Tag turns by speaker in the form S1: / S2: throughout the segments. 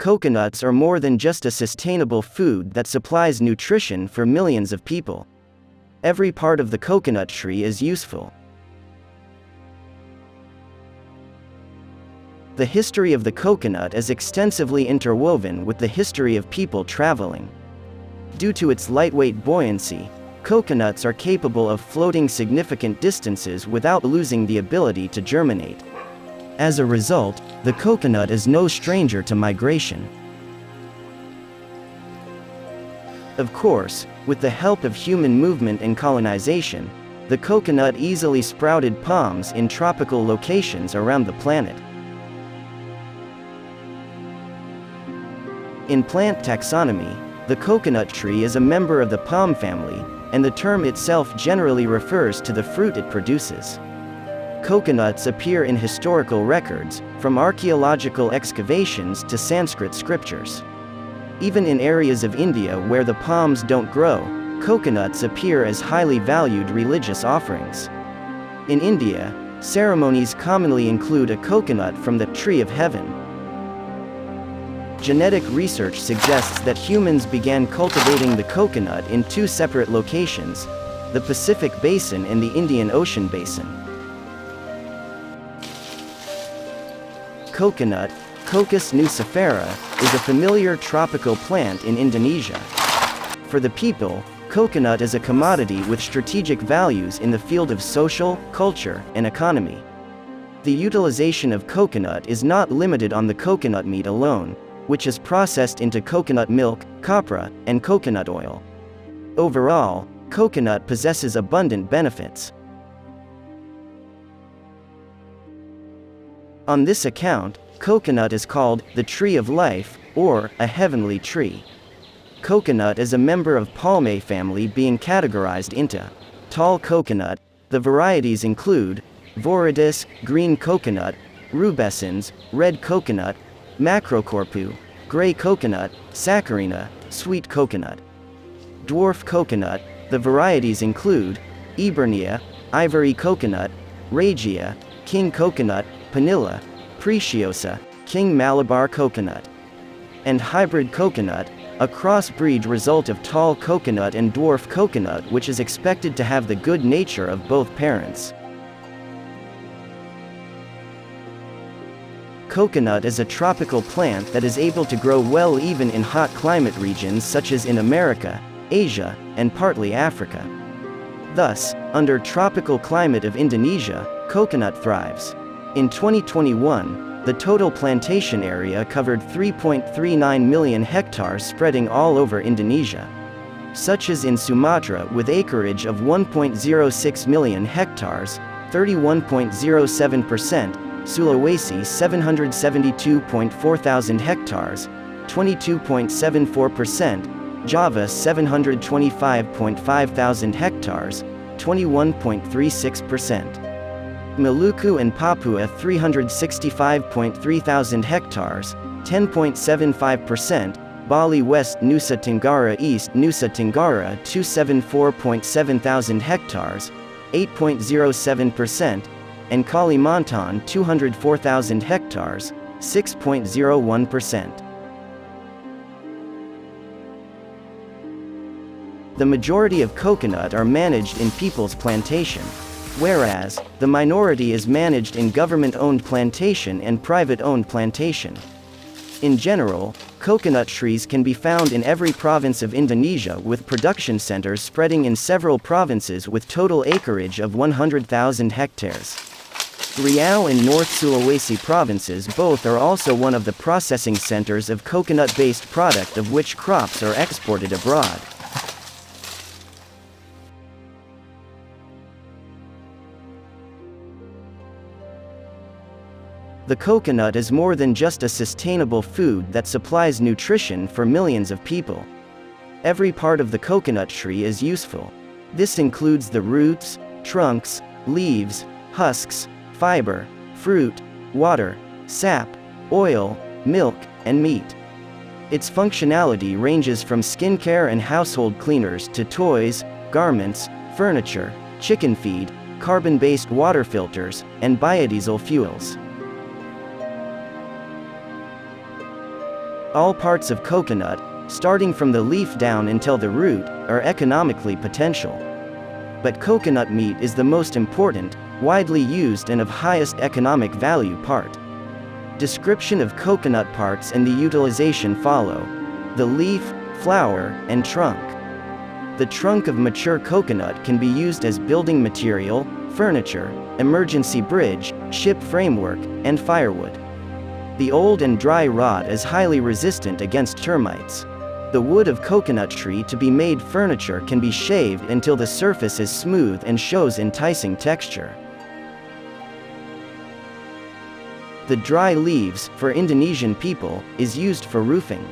S1: coconuts are more than just a sustainable food that supplies nutrition for millions of people. Every part of the coconut tree is useful. The history of the coconut is extensively interwoven with the history of people traveling. Due to its lightweight buoyancy, coconuts are capable of floating significant distances without losing the ability to germinate. As a result, the coconut is no stranger to migration. Of course, with the help of human movement and colonization, the coconut easily sprouted palms in tropical locations around the planet. In plant taxonomy, the coconut tree is a member of the palm family, and the term itself generally refers to the fruit it produces. Coconuts appear in historical records, from archaeological excavations to Sanskrit scriptures. Even in areas of India where the palms don't grow, coconuts appear as highly valued religious offerings. In India, ceremonies commonly include a coconut from the tree of heaven. Genetic research suggests that humans began cultivating the coconut in two separate locations: the Pacific Basin and the Indian Ocean Basin. Coconut, Cocos nucifera, is a familiar tropical plant in Indonesia. For the people, coconut is a commodity with strategic values in the field of social, culture, and economy. The utilization of coconut is not limited on the coconut meat alone, which is processed into coconut milk, copra, and coconut oil. Overall, coconut possesses abundant benefits. On this account, coconut is called the tree of life, or a heavenly tree. Coconut is a member of Palmae family, being categorized into tall coconut. The varieties include Viridis, green coconut, rubescens, red coconut, macrocorpu, gray coconut, saccharina, sweet coconut. Dwarf coconut. The varieties include Ebernia, ivory coconut, Regia, king coconut, Panilla, Preciosa, king Malabar coconut. And hybrid coconut, a crossbreed result of tall coconut and dwarf coconut, which is expected to have the good nature of both parents. Coconut is a tropical plant that is able to grow well even in hot climate regions such as in America, Asia, and partly Africa. Thus, under tropical climate of Indonesia, coconut thrives. In 2021, the total plantation area covered 3.39 million hectares spreading all over Indonesia. Such as in Sumatra with acreage of 1.06 million hectares, 31.07%, Sulawesi 772.4 thousand hectares, 22.74%, Java 725.5 thousand hectares, 21.36%. Maluku and Papua 365.3 thousand hectares, 10.75%, Bali West Nusa Tenggara East Nusa Tenggara 274.7 thousand hectares, 8.07%, and Kalimantan 204,000 hectares, 6.01%. The majority of coconut are managed in people's plantation, whereas the minority is managed in government-owned plantation and private-owned plantation. In general, coconut trees can be found in every province of Indonesia, with production centers spreading in several provinces with total acreage of 100,000 hectares. Riau and North Sulawesi provinces both are also one of the processing centers of coconut-based product, of which crops are exported abroad. The coconut is more than just a sustainable food that supplies nutrition for millions of people. Every part of the coconut tree is useful. This includes the roots, trunks, leaves, husks, fiber, fruit, water, sap, oil, milk, and meat. Its functionality ranges from skincare and household cleaners to toys, garments, furniture, chicken feed, carbon-based water filters, and biodiesel fuels. All parts of coconut, starting from the leaf down until the root, are economically potential. But coconut meat is the most important, widely used and of highest economic value part. Description of coconut parts and the utilization follow. The leaf, flower, and trunk. The trunk of mature coconut can be used as building material, furniture, emergency bridge, ship framework, and firewood. The old and dry rod is highly resistant against termites. The wood of coconut tree to be made furniture can be shaved until the surface is smooth and shows enticing texture. The dry leaves, for Indonesian people, is used for roofing.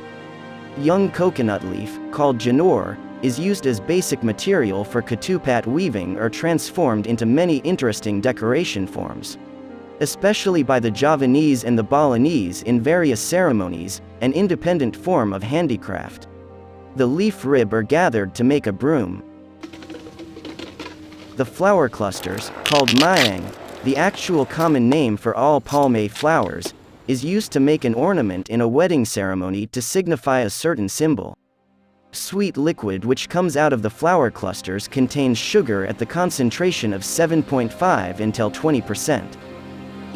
S1: Young coconut leaf, called janur, is used as basic material for ketupat weaving or transformed into many interesting decoration forms. Especially by the Javanese and the Balinese in various ceremonies, an independent form of handicraft. The leaf rib are gathered to make a broom. The flower clusters, called mayang, the actual common name for all palm flowers, is used to make an ornament in a wedding ceremony to signify a certain symbol. Sweet liquid which comes out of the flower clusters contains sugar at the concentration of 7.5 until 20%.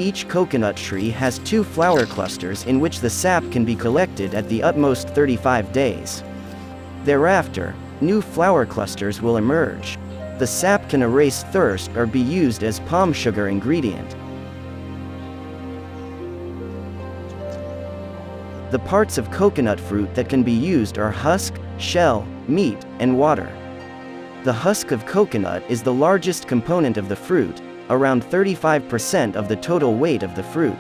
S1: Each coconut tree has 2 flower clusters in which the sap can be collected at the utmost 35 days. Thereafter, new flower clusters will emerge. The sap can erase thirst or be used as palm sugar ingredient. The parts of coconut fruit that can be used are husk, shell, meat, and water. The husk of coconut is the largest component of the fruit, around 35% of the total weight of the fruit.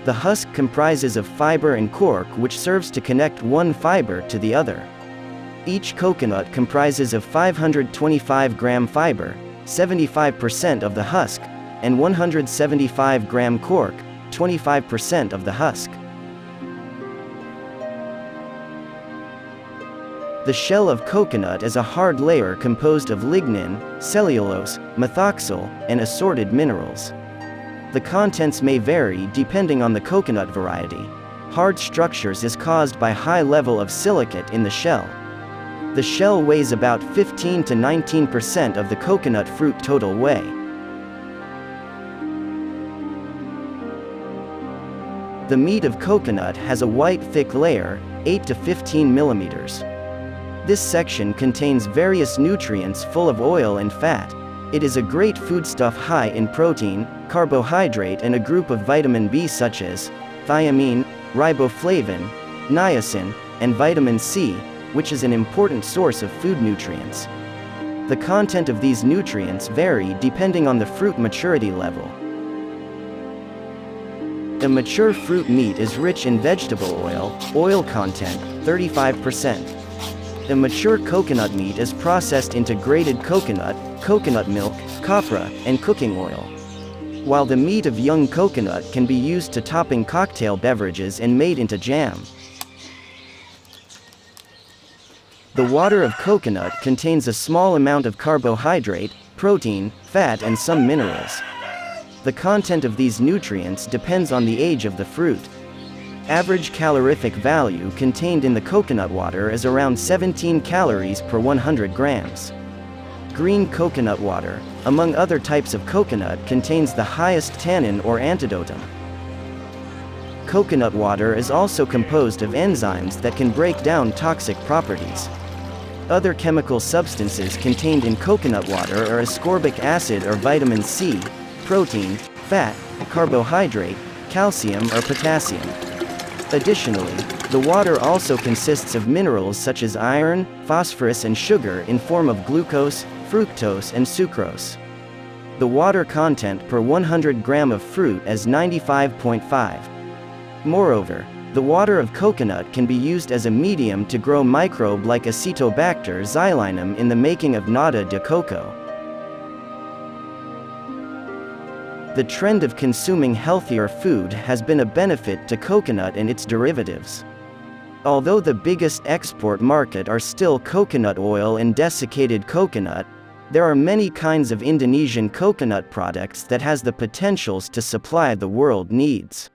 S1: The husk comprises of fiber and cork which serves to connect one fiber to the other. Each coconut comprises of 525 gram fiber, 75% of the husk, and 175 gram cork, 25% of the husk. The shell of coconut is a hard layer composed of lignin, cellulose, methoxyl, and assorted minerals. The contents may vary depending on the coconut variety. Hard structures is caused by high level of silicate in the shell. The shell weighs about 15 to 19% of the coconut fruit total weight. The meat of coconut has a white thick layer, 8 to 15 millimeters. This section contains various nutrients full of oil and fat. It is a great foodstuff high in protein, carbohydrate and a group of vitamin B such as thiamine, riboflavin, niacin, and vitamin C, which is an important source of food nutrients. The content of these nutrients vary depending on the fruit maturity level. The mature fruit meat is rich in vegetable oil content, 35%. The mature coconut meat is processed into grated coconut, coconut milk, copra, and cooking oil. While the meat of young coconut can be used to topping cocktail beverages and made into jam. The water of coconut contains a small amount of carbohydrate, protein, fat and some minerals. The content of these nutrients depends on the age of the fruit. Average calorific value contained in the coconut water is around 17 calories per 100 grams. Green coconut water, among other types of coconut, contains the highest tannin or antidotum. Coconut water is also composed of enzymes that can break down toxic properties. Other chemical substances contained in coconut water are ascorbic acid or vitamin C, protein, fat, carbohydrate, calcium or potassium. Additionally, the water also consists of minerals such as iron, phosphorus and sugar in form of glucose, fructose and sucrose. The water content per 100 gram of fruit is 95.5. Moreover, the water of coconut can be used as a medium to grow microbe like Acetobacter xylinum in the making of nata de coco. The trend of consuming healthier food has been a benefit to coconut and its derivatives. Although the biggest export market are still coconut oil and desiccated coconut, there are many kinds of Indonesian coconut products that has the potentials to supply the world needs.